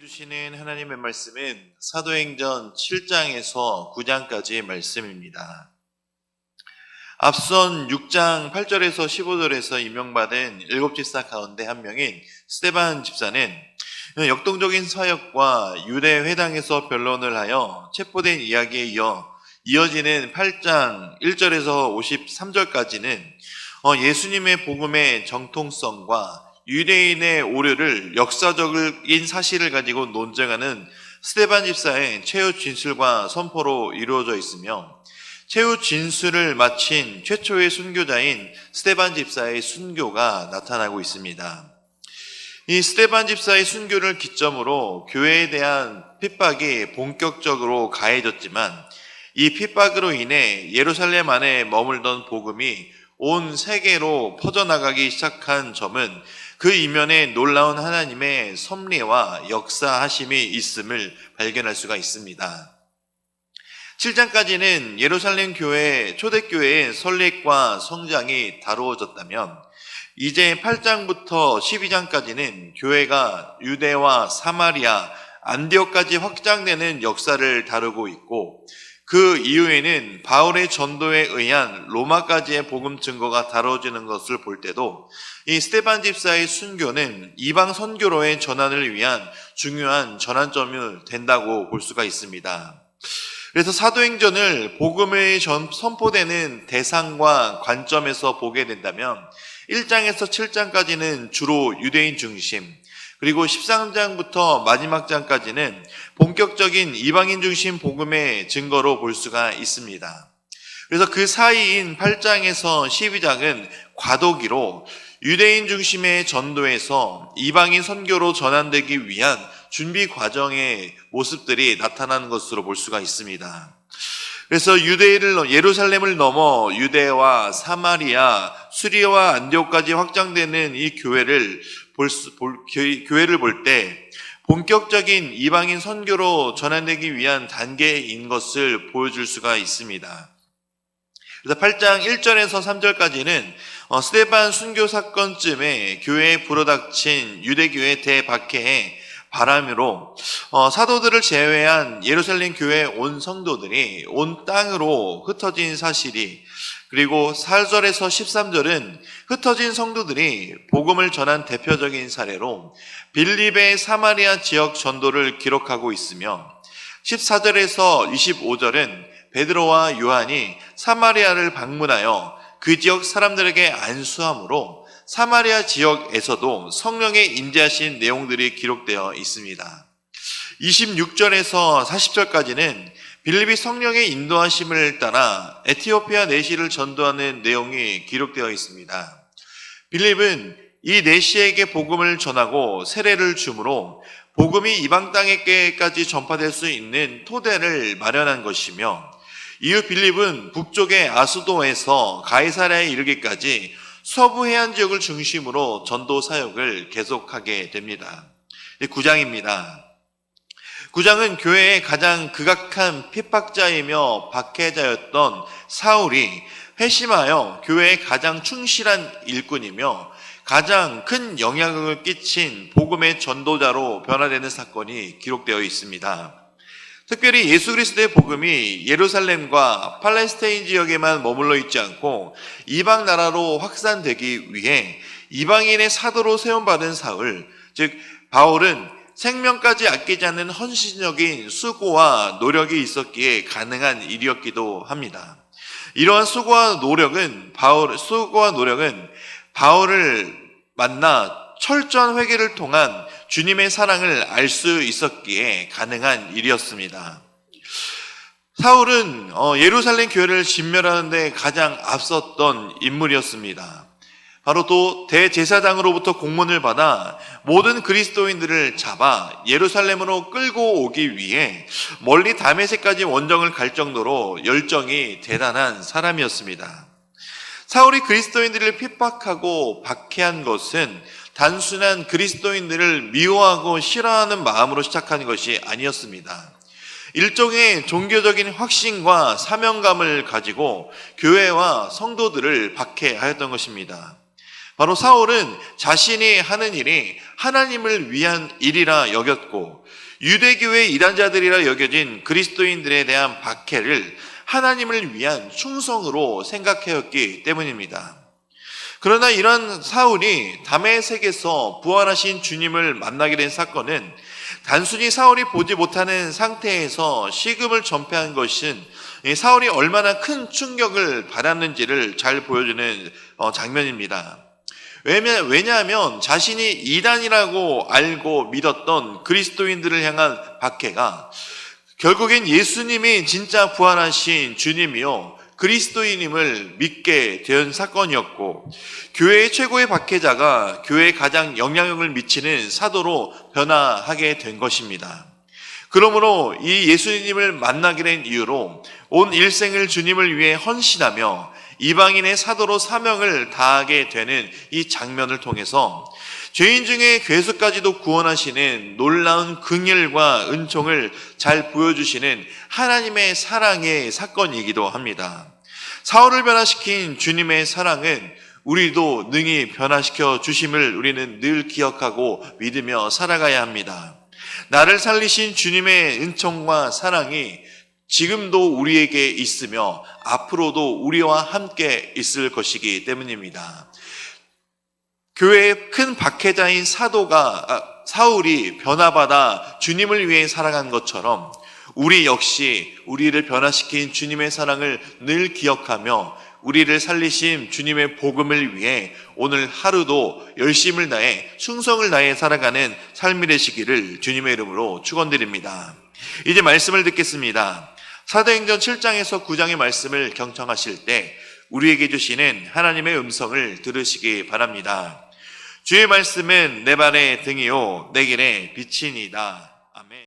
주시는 하나님의 말씀은 사도행전 7장에서 9장까지의 말씀입니다. 앞선 6장 8절에서 15절에서 임명받은 7집사 가운데 한 명인 스데반 집사는 역동적인 사역과 유대 회당에서 변론을 하여 체포된 이야기에 이어지는 8장 1절에서 53절까지는 예수님의 복음의 정통성과 유대인의 오류를 역사적인 사실을 가지고 논쟁하는 스데반 집사의 최후 진술과 선포로 이루어져 있으며, 최후 진술을 마친 최초의 순교자인 스데반 집사의 순교가 나타나고 있습니다. 이 스데반 집사의 순교를 기점으로 교회에 대한 핍박이 본격적으로 가해졌지만, 이 핍박으로 인해 예루살렘 안에 머물던 복음이 온 세계로 퍼져나가기 시작한 점은 그 이면에 놀라운 하나님의 섭리와 역사하심이 있음을 발견할 수가 있습니다. 7장까지는 예루살렘 교회, 초대교회의 설립과 성장이 다루어졌다면, 이제 8장부터 12장까지는 교회가 유대와 사마리아, 안디옥까지 확장되는 역사를 다루고 있고, 그 이후에는 바울의 전도에 의한 로마까지의 복음 증거가 다뤄지는 것을 볼 때도 이 스데반 집사의 순교는 이방 선교로의 전환을 위한 중요한 전환점이 된다고 볼 수가 있습니다. 그래서 사도행전을 복음의 선포되는 대상과 관점에서 보게 된다면 1장에서 7장까지는 주로 유대인 중심, 그리고 13장부터 마지막 장까지는 본격적인 이방인 중심 복음의 증거로 볼 수가 있습니다. 그래서 그 사이인 8장에서 12장은 과도기로 유대인 중심의 전도에서 이방인 선교로 전환되기 위한 준비 과정의 모습들이 나타나는 것으로 볼 수가 있습니다. 그래서 예루살렘을 넘어 유대와 사마리아, 수리아와 안디옥까지 확장되는 이 교회를 볼 때 본격적인 이방인 선교로 전환되기 위한 단계인 것을 보여줄 수가 있습니다. 그래서 8장 1절에서 3절까지는 스데반 순교 사건쯤에 교회에 불어닥친 유대교회 대박해의 바람으로 사도들을 제외한 예루살렘 교회 온 성도들이 온 땅으로 흩어진 사실이, 그리고 4절에서 13절은 흩어진 성도들이 복음을 전한 대표적인 사례로 빌립의 사마리아 지역 전도를 기록하고 있으며, 14절에서 25절은 베드로와 요한이 사마리아를 방문하여 그 지역 사람들에게 안수함으로 사마리아 지역에서도 성령의 임재하신 내용들이 기록되어 있습니다. 26절에서 40절까지는 빌립이 성령의 인도하심을 따라 에티오피아 내시를 전도하는 내용이 기록되어 있습니다. 빌립은 이 내시에게 복음을 전하고 세례를 주므로 복음이 이방 땅에까지 전파될 수 있는 토대를 마련한 것이며, 이후 빌립은 북쪽의 아수도에서 가이사랴에 이르기까지 서부 해안 지역을 중심으로 전도 사역을 계속하게 됩니다. 9장입니다. 9장은 교회의 가장 극악한 핍박자이며 박해자였던 사울이 회심하여 교회의 가장 충실한 일꾼이며 가장 큰 영향력을 끼친 복음의 전도자로 변화되는 사건이 기록되어 있습니다. 특별히 예수 그리스도의 복음이 예루살렘과 팔레스타인 지역에만 머물러 있지 않고 이방 나라로 확산되기 위해 이방인의 사도로 세움받은 사울, 즉 바울은 생명까지 아끼지 않는 헌신적인 수고와 노력이 있었기에 가능한 일이었기도 합니다. 이러한 수고와 노력은 바울을 만나 철저한 회개를 통한 주님의 사랑을 알 수 있었기에 가능한 일이었습니다. 사울은 예루살렘 교회를 진멸하는 데 가장 앞섰던 인물이었습니다. 바로 또 대제사장으로부터 공문을 받아 모든 그리스도인들을 잡아 예루살렘으로 끌고 오기 위해 멀리 다메섹까지 원정을 갈 정도로 열정이 대단한 사람이었습니다. 사울이 그리스도인들을 핍박하고 박해한 것은 단순한 그리스도인들을 미워하고 싫어하는 마음으로 시작한 것이 아니었습니다. 일종의 종교적인 확신과 사명감을 가지고 교회와 성도들을 박해하였던 것입니다. 바로 사울은 자신이 하는 일이 하나님을 위한 일이라 여겼고 유대교의 일환자들이라 여겨진 그리스도인들에 대한 박해를 하나님을 위한 충성으로 생각하였기 때문입니다. 그러나 이런 사울이 다메섹에서 부활하신 주님을 만나게 된 사건은 단순히 사울이 보지 못하는 상태에서 식음을 전폐한 것은 사울이 얼마나 큰 충격을 받았는지를 잘 보여주는 장면입니다. 왜냐하면 자신이 이단이라고 알고 믿었던 그리스도인들을 향한 박해가 결국엔 예수님이 진짜 부활하신 주님이요 그리스도인임을 믿게 된 사건이었고, 교회의 최고의 박해자가 교회에 가장 영향력을 미치는 사도로 변화하게 된 것입니다. 그러므로 이 예수님을 만나게 된 이유로 온 일생을 주님을 위해 헌신하며 이방인의 사도로 사명을 다하게 되는 이 장면을 통해서 죄인 중에 괴수까지도 구원하시는 놀라운 긍휼과 은총을 잘 보여주시는 하나님의 사랑의 사건이기도 합니다. 사울을 변화시킨 주님의 사랑은 우리도 능히 변화시켜 주심을 우리는 늘 기억하고 믿으며 살아가야 합니다. 나를 살리신 주님의 은총과 사랑이 지금도 우리에게 있으며 앞으로도 우리와 함께 있을 것이기 때문입니다. 교회의 큰 박해자인 사울이 변화받아 주님을 위해 살아간 것처럼 우리 역시 우리를 변화시킨 주님의 사랑을 늘 기억하며 우리를 살리신 주님의 복음을 위해 오늘 하루도 열심을 다해 충성을 다해 살아가는 삶이 되시기를 주님의 이름으로 축원드립니다. 이제 말씀을 듣겠습니다. 사도행전 7장에서 9장의 말씀을 경청하실 때 우리에게 주시는 하나님의 음성을 들으시기 바랍니다. 주의 말씀은 내 발의 등이요 내 길의 빛이니이다. 아멘.